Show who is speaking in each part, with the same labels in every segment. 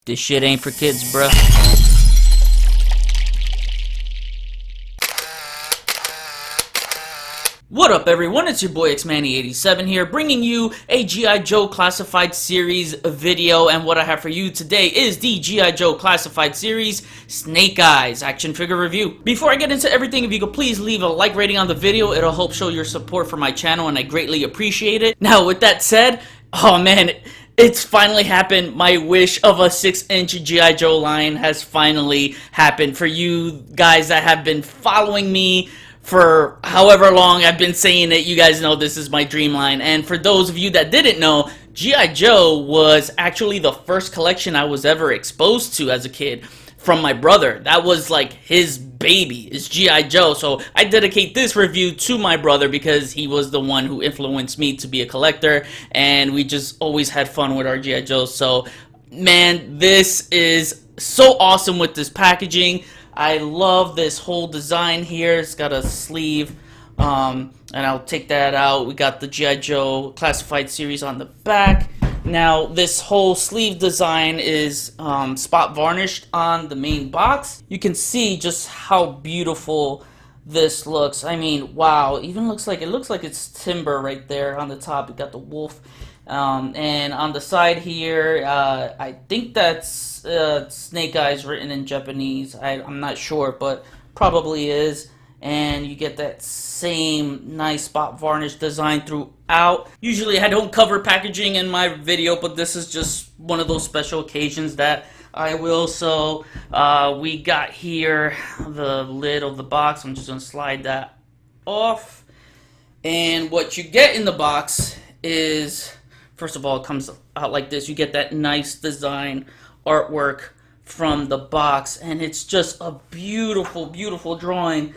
Speaker 1: This shit ain't for kids, bruh. What up, everyone? It's your boy Xmanny87 here, bringing you a G.I. Joe Classified Series video, and what I have for you today is the G.I. Joe Classified Series Snake Eyes action figure review. Before I get into everything, if you could please leave a like rating on the video, it'll help show your support for my channel, and I greatly appreciate it. Now, with that said, oh man, it's finally happened. My wish of a 6-inch G.I. Joe line has finally happened. For you guys that have been following me for however long I've been saying it, you guys know this is my dream line. And for those of you that didn't know, G.I. Joe was actually the first collection I was ever exposed to as a kid from my brother. That was like his baby, is G.I. Joe. So I dedicate this review to my brother because he was the one who influenced me to be a collector, and we just always had fun with our G.I. Joe. So man, this is so awesome with this packaging. I love this whole design here. It's got a sleeve, and I'll take that out. We got the G.I. Joe Classified Series on the back. Now, this whole sleeve design is spot varnished on the main box. You can see just how beautiful this looks. I mean, wow, it looks like it's timber right there on the top. You got the wolf. And on the side here, I think that's Snake Eyes written in Japanese. I'm not sure, but probably is. And you get that same nice spot varnish design throughout. Usually I don't cover packaging in my video, but this is just one of those special occasions that I will. So we got here the lid of the box. I'm just going to slide that off. And what you get in the box is, first of all, it comes out like this. You get that nice design artwork from the box, and it's just a beautiful, beautiful drawing.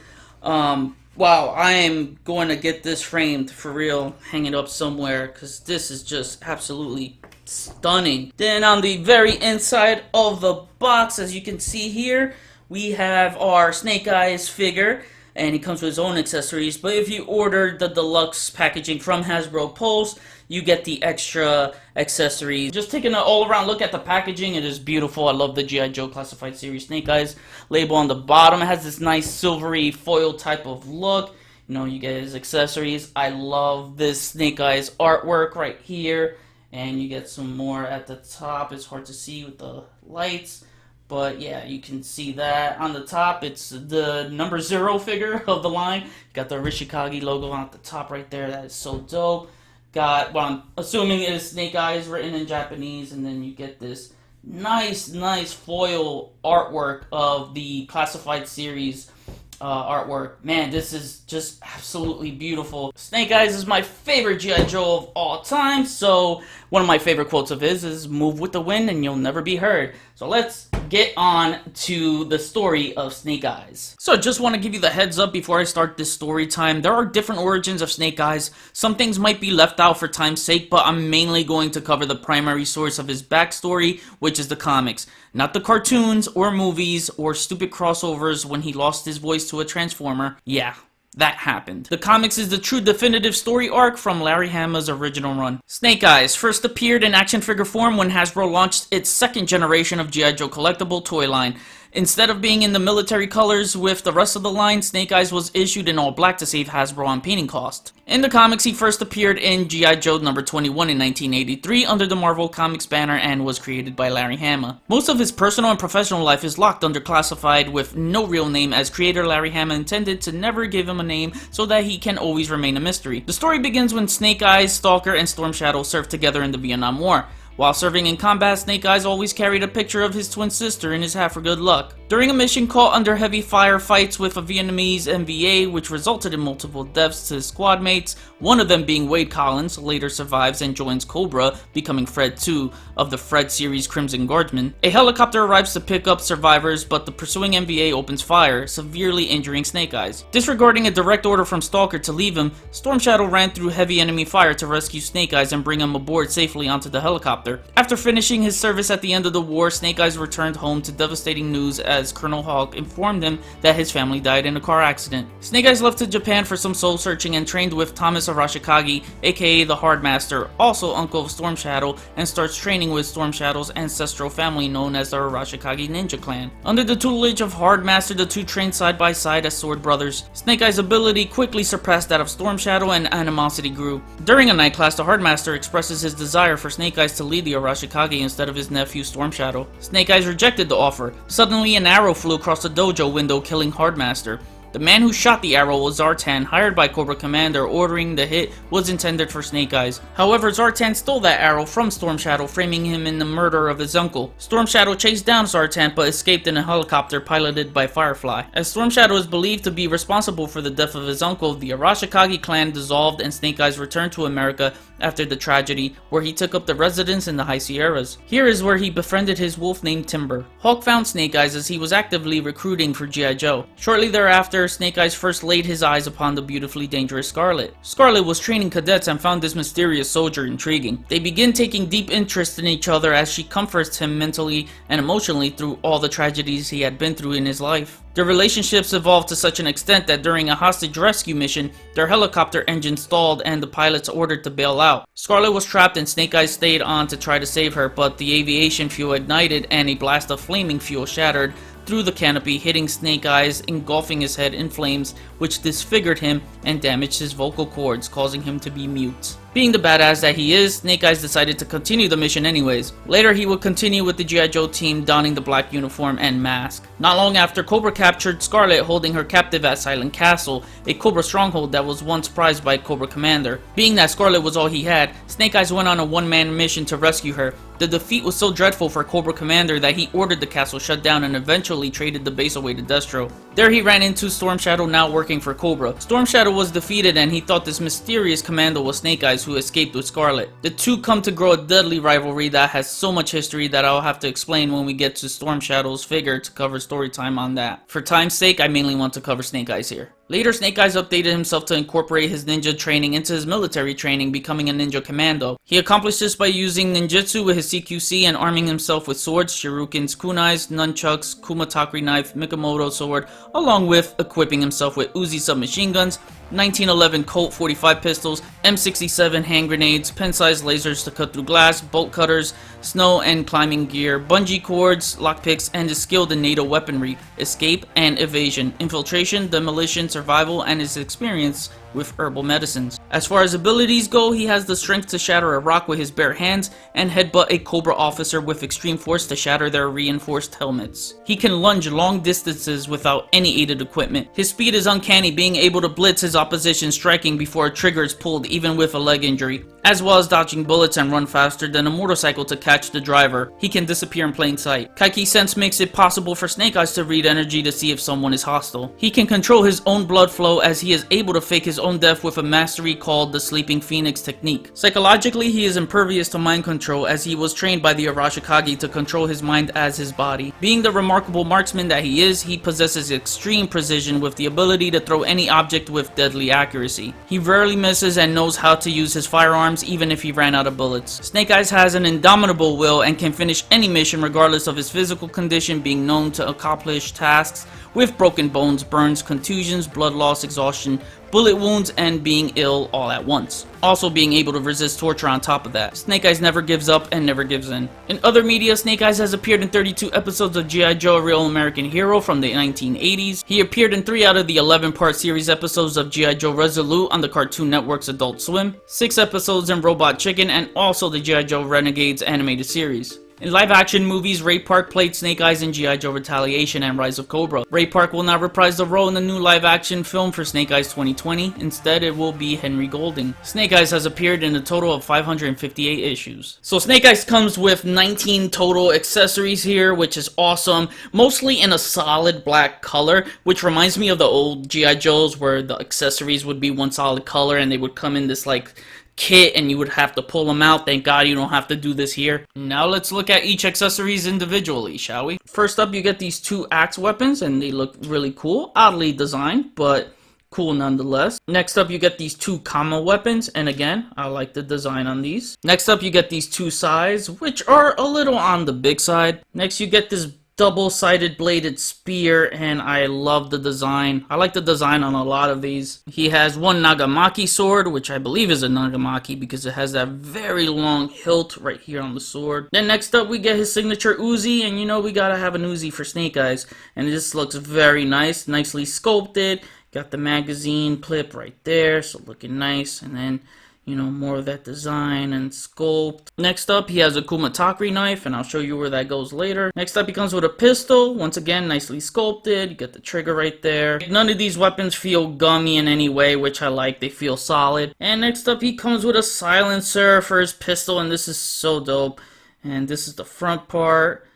Speaker 1: Wow, I am going to get this framed for real, hang it up somewhere, because this is just absolutely stunning. Then on the very inside of the box, as you can see here, we have our Snake Eyes figure, and he comes with his own accessories. But if you order the deluxe packaging from Hasbropulse, you get the extra accessories. Just taking an all-around look at the packaging, it is beautiful. I love the G.I. Joe Classified Series Snake Eyes label on the bottom. It has this nice silvery foil type of look. You know, you get his accessories. I love this Snake Eyes artwork right here. And you get some more at the top. It's hard to see with the lights, but yeah, you can see that. On the top, it's the number 0 figure of the line. You got the Articulation logo on the top right there. That is so dope. Got what I'm assuming is Snake Eyes written in Japanese, and then you get this nice foil artwork of the Classified Series artwork. Man, this is just absolutely beautiful. Snake Eyes is my favorite G.I. Joe of all time, so one of my favorite quotes of his is, "Move with the wind and you'll never be heard." So let's get on to the story of Snake Eyes. So just want to give you the heads up before I start this story time. There are different origins of Snake Eyes. Some things might be left out for time's sake, but I'm mainly going to cover the primary source of his backstory, which is the comics. Not the cartoons or movies or stupid crossovers when he lost his voice to a Transformer. Yeah, that happened. The comics is the true definitive story arc from Larry Hama's original run. Snake Eyes first appeared in action figure form when Hasbro launched its second generation of G.I. Joe collectible toy line. Instead of being in the military colors with the rest of the line, Snake Eyes was issued in all black to save Hasbro on painting cost. In the comics, he first appeared in G.I. Joe number 21 in 1983 under the Marvel Comics banner and was created by Larry Hama. Most of his personal and professional life is locked under classified with no real name, as creator Larry Hama intended to never give him a name so that he can always remain a mystery. The story begins when Snake Eyes, Stalker, and Storm Shadow served together in the Vietnam War. While serving in combat, Snake Eyes always carried a picture of his twin sister in his hat for good luck. During a mission caught under heavy fire fights with a Vietnamese MVA, which resulted in multiple deaths to his squad mates, one of them being Wade Collins, later survives and joins Cobra, becoming Fred 2 of the Fred series Crimson Guardsman. A helicopter arrives to pick up survivors, but the pursuing MVA opens fire, severely injuring Snake Eyes. Disregarding a direct order from Stalker to leave him, Storm Shadow ran through heavy enemy fire to rescue Snake Eyes and bring him aboard safely onto the helicopter. helicopter. After finishing his service at the end of the war, Snake Eyes returned home to devastating news as Colonel Hawk informed him that his family died in a car accident. Snake Eyes left to Japan for some soul searching and trained with Thomas Arashikage, aka the Hardmaster, also uncle of Storm Shadow, and starts training with Storm Shadow's ancestral family known as the Arashikage Ninja Clan. Under the tutelage of Hardmaster, the two trained side by side as sword brothers. Snake Eyes' ability quickly surpassed that of Storm Shadow and animosity grew. During a night class, the Hardmaster expresses his desire for Snake Eyes to lead the Arashikage instead of his nephew Storm Shadow. Snake Eyes rejected the offer. Suddenly an arrow flew across the dojo window, killing Hardmaster. The man who shot the arrow was Zartan, hired by Cobra Commander, ordering the hit was intended for Snake Eyes. However, Zartan stole that arrow from Storm Shadow, framing him in the murder of his uncle. Storm Shadow chased down Zartan but escaped in a helicopter piloted by Firefly. As Storm Shadow is believed to be responsible for the death of his uncle, the Arashikage clan dissolved and Snake Eyes returned to America after the tragedy, where he took up the residence in the High Sierras. Here is where he befriended his wolf named Timber. Hawk found Snake Eyes as he was actively recruiting for G.I. Joe. Shortly thereafter, Snake Eyes first laid his eyes upon the beautifully dangerous Scarlet. Scarlet was training cadets and found this mysterious soldier intriguing. They begin taking deep interest in each other as she comforts him mentally and emotionally through all the tragedies he had been through in his life. Their relationships evolved to such an extent that during a hostage rescue mission, their helicopter engine stalled and the pilots ordered to bail out. Scarlet was trapped and Snake Eyes stayed on to try to save her, but the aviation fuel ignited and a blast of flaming fuel shattered through the canopy, hitting Snake Eyes, engulfing his head in flames, which disfigured him and damaged his vocal cords, causing him to be mute. Being the badass that he is, Snake Eyes decided to continue the mission anyways. Later, he would continue with the G.I. Joe team donning the black uniform and mask. Not long after, Cobra captured Scarlet, holding her captive at Silent Castle, a Cobra stronghold that was once prized by Cobra Commander. Being that Scarlet was all he had, Snake Eyes went on a one-man mission to rescue her. The defeat was so dreadful for Cobra Commander that he ordered the castle shut down and eventually traded the base away to Destro. There he ran into Storm Shadow, now working for Cobra. Storm Shadow was defeated and he thought this mysterious commando was Snake Eyes, who escaped with Scarlet. The two come to grow a deadly rivalry that has so much history that I'll have to explain when we get to Storm Shadow's figure to cover story time on that. For time's sake, I mainly want to cover Snake Eyes here. Later, Snake Eyes updated himself to incorporate his ninja training into his military training, becoming a ninja commando. He accomplished this by using ninjutsu with his CQC and arming himself with swords, shurikens, kunais, nunchucks, kumatakri knife, Mikomoto sword, along with equipping himself with Uzi submachine guns, 1911 Colt 45 pistols, M67 hand grenades, pen-sized lasers to cut through glass, bolt cutters, snow and climbing gear, bungee cords, lockpicks, and is skilled in NATO weaponry, escape and evasion, infiltration, demolition, survival, and his experience with herbal medicines. As far as abilities go, he has the strength to shatter a rock with his bare hands and headbutt a Cobra officer with extreme force to shatter their reinforced helmets. He can lunge long distances without any aided equipment. His speed is uncanny, being able to blitz his opposition, striking before a trigger is pulled even with a leg injury, as well as dodging bullets and run faster than a motorcycle to catch the driver. He can disappear in plain sight. Kaiki Sense makes it possible for Snake Eyes to read energy to see if someone is hostile. He can control his own blood flow as he is able to fake his own death with a mastery called the Sleeping Phoenix technique. Psychologically, he is impervious to mind control as he was trained by the Arashikage to control his mind as his body. Being the remarkable marksman that he is, he possesses extreme precision with the ability to throw any object with deadly accuracy. He rarely misses and knows how to use his firearms even if he ran out of bullets. Snake Eyes has an indomitable will and can finish any mission regardless of his physical condition, being known to accomplish tasks with broken bones, burns, contusions, blood loss, exhaustion, bullet wounds, and being ill all at once. Also being able to resist torture on top of that. Snake Eyes never gives up and never gives in. In other media, Snake Eyes has appeared in 32 episodes of G.I. Joe: A Real American Hero from the 1980s. He appeared in 3 out of the 11-part series episodes of G.I. Joe Resolute on the Cartoon Network's Adult Swim, 6 episodes in Robot Chicken, and also the G.I. Joe Renegades animated series. In live-action movies, Ray Park played Snake Eyes in G.I. Joe Retaliation and Rise of Cobra. Ray Park will not reprise the role in the new live-action film for Snake Eyes 2020. Instead, it will be Henry Golding. Snake Eyes has appeared in a total of 558 issues. So Snake Eyes comes with 19 total accessories here, which is awesome. Mostly in a solid black color, which reminds me of the old G.I. Joes where the accessories would be one solid color and they would come in this like kit and you would have to pull them out. Thank God you don't have to do this here. Now let's look at each accessories individually, shall we? First up, you get these 2 axe weapons and they look really cool. Oddly designed, but cool nonetheless. Next up, you get these two comma weapons, and again, I like the design on these. Next up, you get these two sides, which are a little on the big side. Next, you get this double-sided bladed spear, and I love the design. I like the design on a lot of these. He has one Nagamaki sword, which I believe is a Nagamaki because it has that very long hilt right here on the sword. Then next up we get his signature Uzi, and you know we gotta have an Uzi for Snake Eyes, and this looks very nice, nicely sculpted. Got the magazine clip right there, so looking nice, and then you know, more of that design and sculpt. Next up, he has a Kumatakri knife, and I'll show you where that goes later. Next up, he comes with a pistol. Once again, nicely sculpted. You get the trigger right there. None of these weapons feel gummy in any way, which I like. They feel solid. And next up, he comes with a silencer for his pistol, and this is so dope. And this is the front part.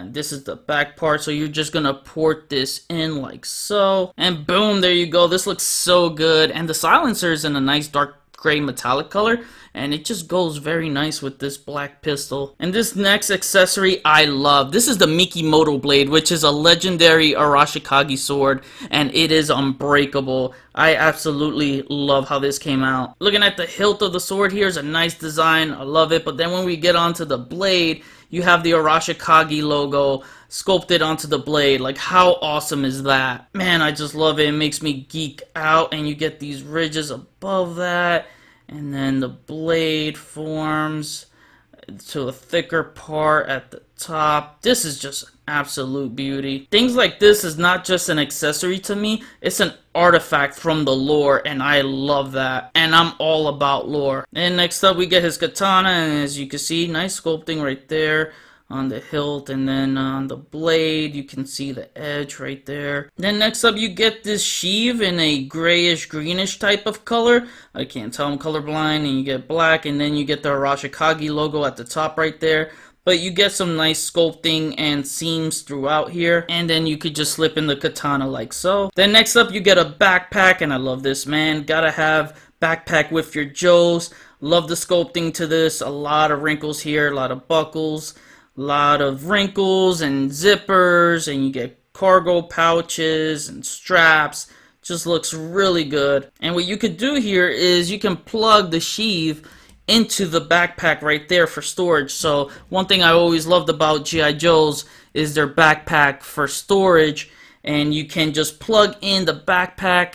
Speaker 1: This is the back part, so you're just gonna port this in like so. And boom, there you go. This looks so good. And the silencer is in a nice dark gray metallic color, and it just goes very nice with this black pistol. And this next accessory I love. This is the Mikimoto blade, which is a legendary Arashikage sword, and it is unbreakable. I absolutely love how this came out. Looking at the hilt of the sword here is a nice design. I love it. But then when we get onto the blade, you have the Arashikage logo sculpted onto the blade. Like, how awesome is that? Man, I just love it. It makes me geek out. And you get these ridges above that, and then the blade forms to a thicker part at the top. This is just absolute beauty. Things like this is not just an accessory to me, it's an artifact from the lore, and I love that. And I'm all about lore. And next up we get his katana, and as you can see, nice sculpting right there on the hilt, and then on the blade you can see the edge right there. Then next up you get this sheath in a grayish greenish type of color. I can't tell, I'm colorblind. And you get black, and then you get the Arashikage logo at the top right there. But you get some nice sculpting and seams throughout here, and then you could just slip in the katana like so. Then next up you get a backpack, and I love this, man. Gotta have backpack with your Joes. Love the sculpting to this. A lot of wrinkles here, a lot of buckles, lot of wrinkles and zippers, and you get cargo pouches and straps. Just looks really good. And what you could do here is you can plug the sheath into the backpack right there for storage. So one thing I always loved about G.I. Joes is their backpack for storage, and you can just plug in the backpack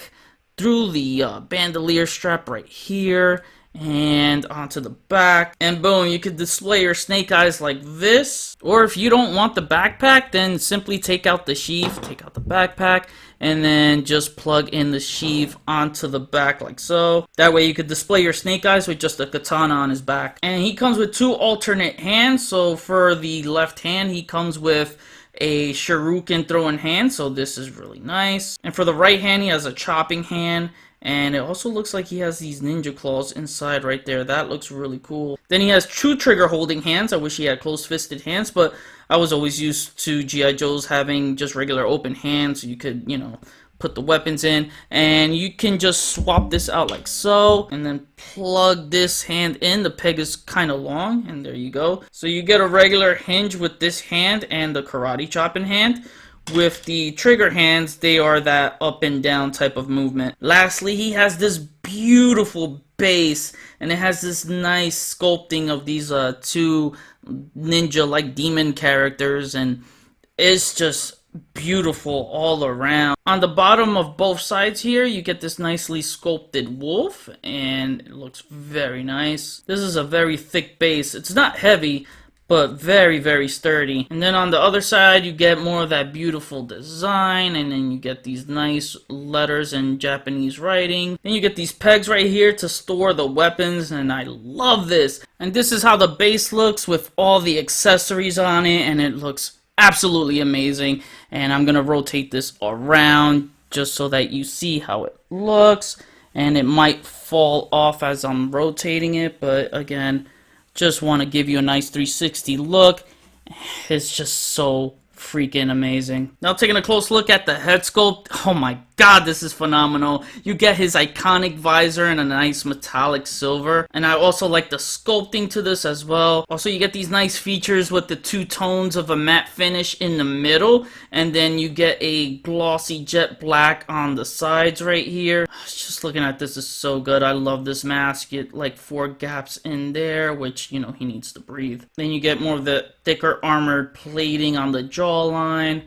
Speaker 1: through the bandolier strap right here and onto the back, and boom, you could display your Snake Eyes like this. Or if you don't want the backpack, then simply take out the sheath, take out the backpack, and then just plug in the sheath onto the back like so. That way you could display your Snake Eyes with just a katana on his back. And he comes with two alternate hands. So for the left hand, he comes with a shuriken throwing hand, so this is really nice. And for the right hand, he has a chopping hand, and it also looks like he has these ninja claws inside right there. That looks really cool. Then he has true trigger holding hands. I wish he had close-fisted hands, but I was always used to G.I. Joes having just regular open hands, so you could, you know, put the weapons in, and you can just swap this out like so, and then plug this hand in. The peg is kind of long, and there you go. So you get a regular hinge with this hand and the karate chopping hand. With the trigger hands, they are that up and down type of movement. Lastly, he has this beautiful base, and it has this nice sculpting of these two ninja-like demon characters, and it's just beautiful all around. On the bottom of both sides here, you get this nicely sculpted wolf, and it looks very nice. This is a very thick base. It's not heavy, but very, very sturdy. And then on the other side, you get more of that beautiful design, and then you get these nice letters in Japanese writing. Then you get these pegs right here to store the weapons, and I love this. And this is how the base looks with all the accessories on it, and it looks absolutely amazing. And I'm gonna rotate this around just so that you see how it looks, and it might fall off as I'm rotating it, but again, just want to give you a nice 360 look. It's just so freaking amazing. Now taking a close look at the head sculpt. Oh my God, this is phenomenal. You get his iconic visor in a nice metallic silver. And I also like the sculpting to this as well. Also, you get these nice features with the two tones of a matte finish in the middle. And then you get a glossy jet black on the sides right here. Just looking at this is so good. I love this mask. You get like 4 gaps in there, which, you know, he needs to breathe. Then you get more of the thicker armored plating on the jawline.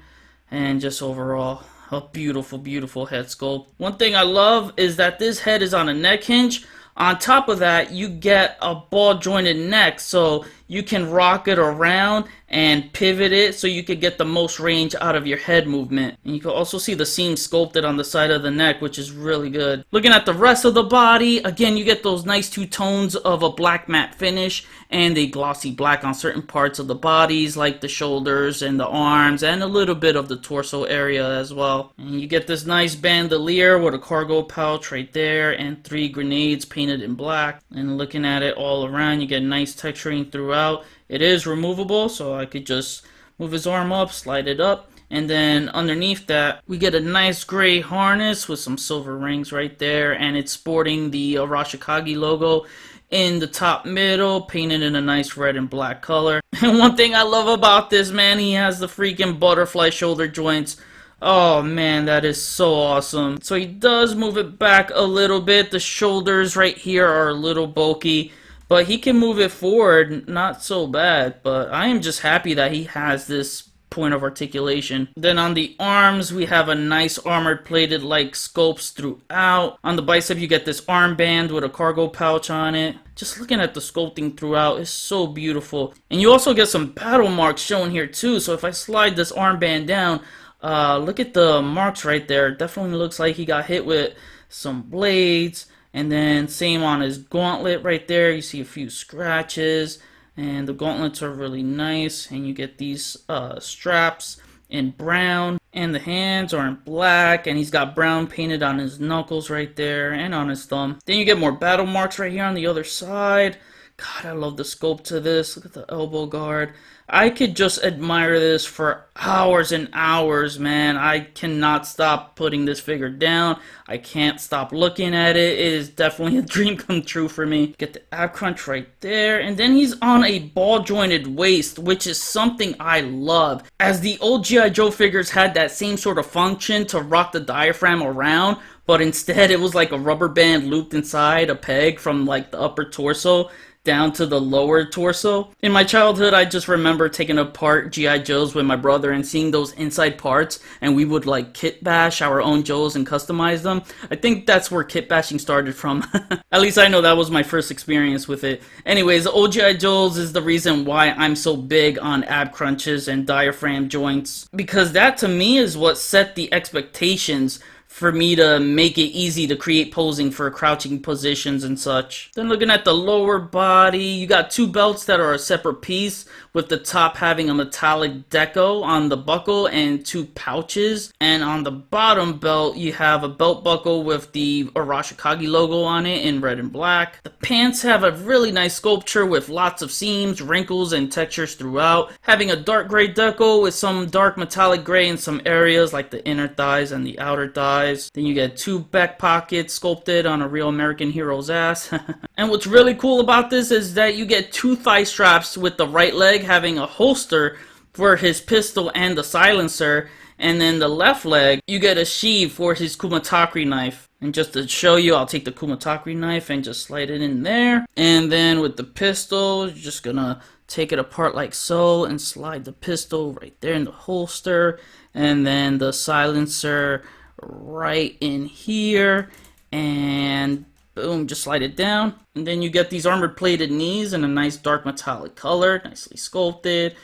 Speaker 1: And just overall, a beautiful, beautiful head sculpt. One thing I love is that this head is on a neck hinge. On top of that, you get a ball jointed neck, so you can rock it around and pivot it so you could get the most range out of your head movement. And you can also see the seam sculpted on the side of the neck, which is really good. Looking at the rest of the body, again, you get those nice 2 tones of a black matte finish and a glossy black on certain parts of the bodies, like the shoulders and the arms and a little bit of the torso area as well. And you get this nice bandolier with a cargo pouch right there and 3 grenades painted in black. And looking at it all around, you get nice texturing throughout. It is removable, so I could just move his arm up, slide it up, and then underneath that we get a nice gray harness with some silver rings right there, and it's sporting the Arashikage logo in the top middle, painted in a nice red and black color. And one thing I love about this, man, he has the freaking butterfly shoulder joints. Oh man, that is so awesome. So he does move it back a little bit. The shoulders right here are a little bulky, but he can move it forward, not so bad. But I am just happy that he has this point of articulation. Then on the arms, we have a nice armored plated like sculpts throughout. On the bicep, you get this armband with a cargo pouch on it. Just looking at the sculpting throughout is so beautiful. And you also get some battle marks shown here too. So if I slide this armband down, look at the marks right there. Definitely looks like he got hit with some blades. And then same on his gauntlet right there. You see a few scratches. And the gauntlets are really nice. And you get these straps in brown. And the hands are in black. And he's got brown painted on his knuckles right there. And on his thumb. Then you get more battle marks right here on the other side. God, I love the sculpt to this. Look at the elbow guard. I could just admire this for hours and hours, man. I cannot stop putting this figure down. I can't stop looking at it. It is definitely a dream come true for me. Get the ab crunch right there. And then he's on a ball jointed waist, which is something I love. As the old G.I. Joe figures had that same sort of function to rock the diaphragm around, but instead it was like a rubber band looped inside a peg from like the upper torso down to the lower torso. In my childhood, I just remember taking apart G.I. Joes with my brother and seeing those inside parts, and we would like kit bash our own Joes and customize them. I think that's where kit bashing started from. At least I know that was my first experience with it. Anyways, old G.I. Joes is the reason why I'm so big on ab crunches and diaphragm joints, because that to me is what set the expectations for me to make it easy to create posing for crouching positions and such. Then looking at the lower body, you got 2 belts that are a separate piece, with the top having a metallic deco on the buckle and 2 pouches. And on the bottom belt, you have a belt buckle with the Arashikage logo on it in red and black. The pants have a really nice sculpture with lots of seams, wrinkles, and textures throughout, having a dark gray deco with some dark metallic gray in some areas like the inner thighs and the outer thighs. Then you get 2 back pockets sculpted on a real American hero's ass. And what's really cool about this is that you get 2 thigh straps, with the right leg having a holster for his pistol and the silencer, and then the left leg you get a sheath for his kumatakri knife. And just to show you, I'll take the kumatakri knife and just slide it in there. And then with the pistol, you're just gonna take it apart like so and slide the pistol right there in the holster, and then the silencer right in here, and boom, just slide it down. And then you get these armored plated knees in a nice dark metallic color, nicely sculpted,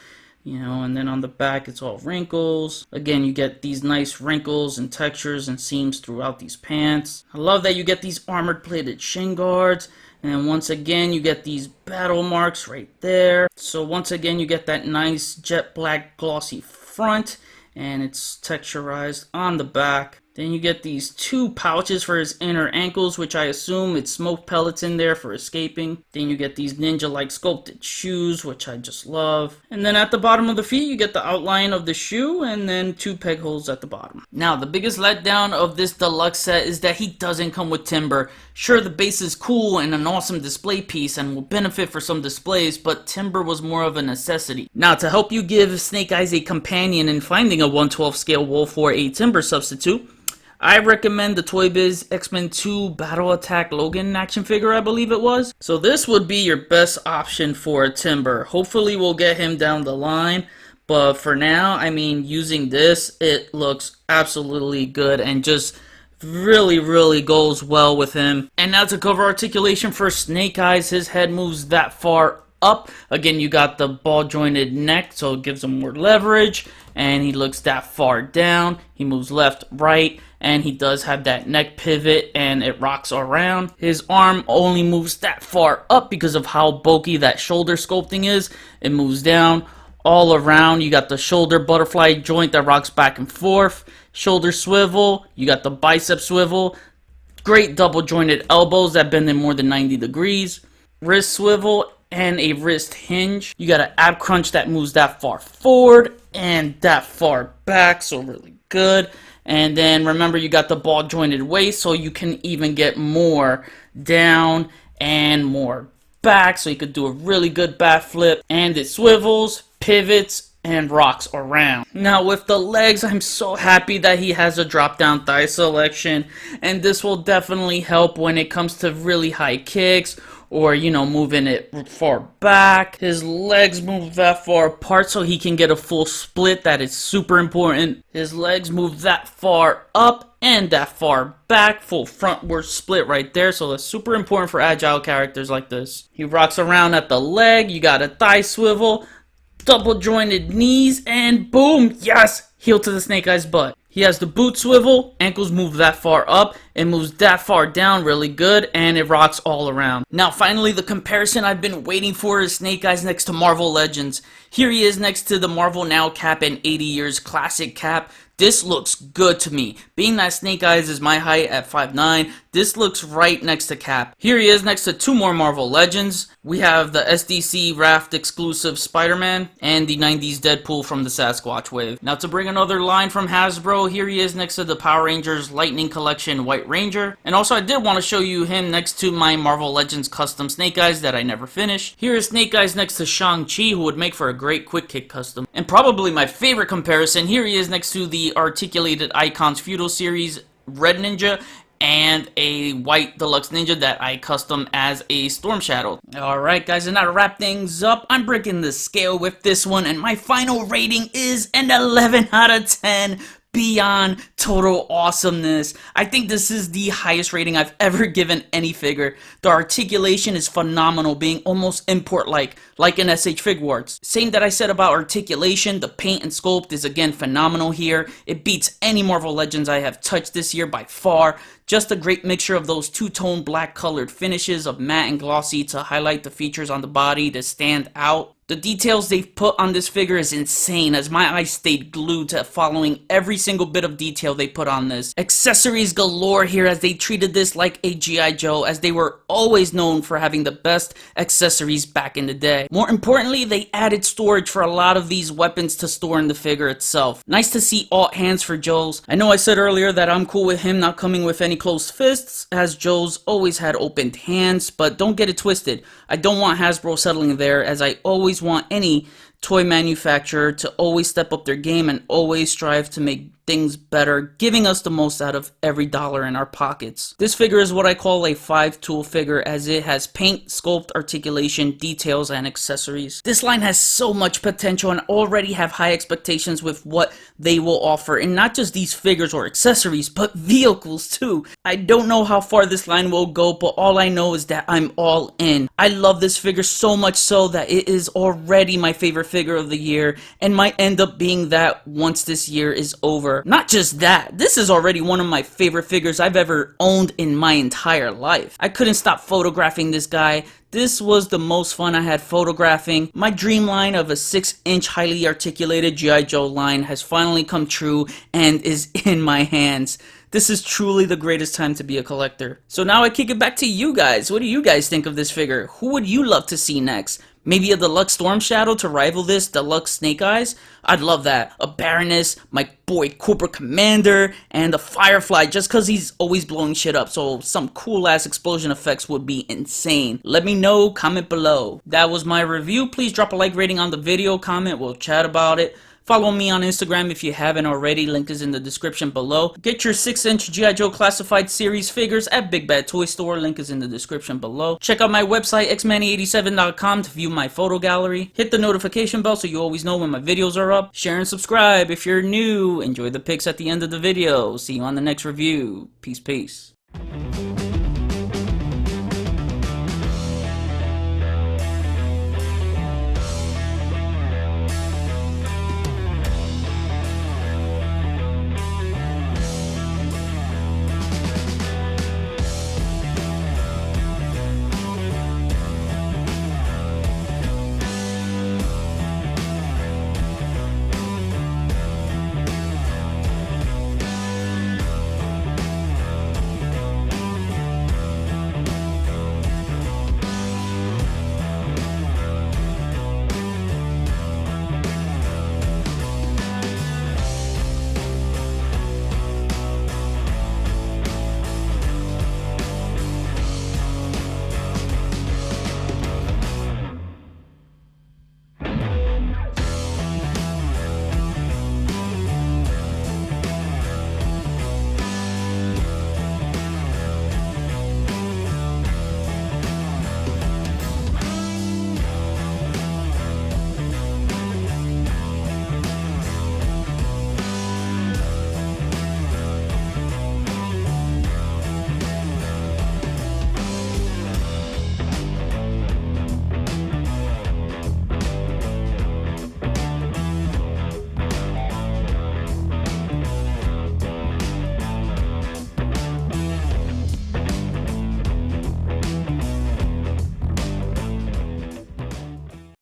Speaker 1: you know. And then on the back it's all wrinkles. Again, you get these nice wrinkles and textures and seams throughout these pants. I love that you get these armored plated shin guards. And then once again, you get these battle marks right there. So once again, you get that nice jet black glossy front, and it's texturized on the back. Then you get these 2 pouches for his inner ankles, which I assume it's smoke pellets in there for escaping. Then you get these ninja-like sculpted shoes, which I just love. And then at the bottom of the feet, you get the outline of the shoe and then 2 peg holes at the bottom. Now, the biggest letdown of this deluxe set is that he doesn't come with timber. Sure, the base is cool and an awesome display piece and will benefit for some displays, but timber was more of a necessity. Now, to help you give Snake Eyes a companion in finding a 1/12 scale wolf or a timber substitute, I recommend the Toy Biz X-Men 2 Battle Attack Logan action figure, I believe it was. So this would be your best option for a timber. Hopefully we'll get him down the line, but for now, I mean, using this, it looks absolutely good and just really goes well with him. And now to cover articulation for Snake Eyes, his head moves that far up. Again, you got the ball jointed neck, so it gives him more leverage, and he looks that far down. He moves left, right, and he does have that neck pivot and it rocks around. His arm only moves that far up because of how bulky that shoulder sculpting is. It moves down all around. You got the shoulder butterfly joint that rocks back and forth. Shoulder swivel. You got the bicep swivel. Great double jointed elbows that bend in more than 90 degrees. Wrist swivel and a wrist hinge. You got an ab crunch that moves that far forward and that far back, so really good. And then remember, you got the ball jointed waist, so you can even get more down and more back, so you could do a really good bat flip. And it swivels, pivots, and rocks around. Now with the legs, I'm so happy that he has a drop down thigh selection, and this will definitely help when it comes to really high kicks or, you know, moving it far back. His legs move that far apart so he can get a full split. That is super important. His legs move that far up and that far back, full frontward split right there, so that's super important for agile characters like this. He rocks around at the leg. You got a thigh swivel, double jointed knees, and boom, yes, heel to the Snake Eyes butt. He has the boot swivel, ankles move that far up, it moves that far down really good, and it rocks all around. Now finally, the comparison I've been waiting for is Snake Eyes next to Marvel Legends. Here he is next to the Marvel Now Cap and 80 Years Classic Cap. This looks good to me. Being that Snake Eyes is my height at 5'9", this looks right next to Cap. Here he is next to 2 more Marvel Legends. We have the SDC Raft exclusive Spider-Man and the 90s Deadpool from the Sasquatch wave. Now to bring another line from Hasbro, here he is next to the Power Rangers Lightning Collection White Ranger. And also I did want to show you him next to my Marvel Legends custom Snake Eyes that I never finished. Here is Snake Eyes next to Shang-Chi, who would make for a great Quick Kick custom. And probably my favorite comparison, here he is next to the Articulated Icons Feudal Series Red Ninja and a white deluxe ninja that I custom as a Storm Shadow. Alright guys, and now to wrap things up, I'm breaking the scale with this one, and my final rating is an 11 out of 10. Beyond total awesomeness. I think this is the highest rating I've ever given any figure. The articulation is phenomenal, being almost import-like, like in SH Figuarts. Same that I said about articulation, the paint and sculpt is again phenomenal here. It beats any Marvel Legends I have touched this year by far. Just a great mixture of those two-tone black colored finishes of matte and glossy to highlight the features on the body to stand out. The details they've put on this figure is insane, as my eyes stayed glued to following every single bit of detail they put on this. Accessories galore here, as they treated this like a G.I. Joe, as they were always known for having the best accessories back in the day. More importantly, they added storage for a lot of these weapons to store in the figure itself. Nice to see alt hands for Joe's. I know I said earlier that I'm cool with him not coming with any closed fists, as Joe's always had opened hands, but don't get it twisted. I don't want Hasbro settling there, as I always want any toy manufacturer to always step up their game and always strive to make things better, giving us the most out of every dollar in our pockets. This figure is what I call a 5-tool figure, as it has paint, sculpt, articulation, details, and accessories. This line has so much potential and already have high expectations with what they will offer, and not just these figures or accessories, but vehicles too. I don't know how far this line will go, but all I know is that I'm all in. I love this figure so much so that it is already my favorite figure of the year, and might end up being that once this year is over. Not just that, this is already one of my favorite figures I've ever owned in my entire life. I couldn't stop photographing this guy. This was the most fun I had photographing. My dream line of a 6-inch highly articulated G.I. Joe line has finally come true and is in my hands. This is truly the greatest time to be a collector. So now I kick it back to you guys. What do you guys think of this figure? Who would you love to see next? Maybe a Deluxe Storm Shadow to rival this Deluxe Snake Eyes? I'd love that. A Baroness, my boy Cobra Commander, and a Firefly just cause he's always blowing shit up, so some cool ass explosion effects would be insane. Let me know, comment below. That was my review. Please drop a like rating on the video, comment, we'll chat about it. Follow me on Instagram if you haven't already, link is in the description below. Get your 6-inch G.I. Joe Classified Series figures at Big Bad Toy Store, link is in the description below. Check out my website xmanny87.com to view my photo gallery. Hit the notification bell so you always know when my videos are up. Share and subscribe if you're new. Enjoy the pics at the end of the video. See you on the next review. Peace, peace.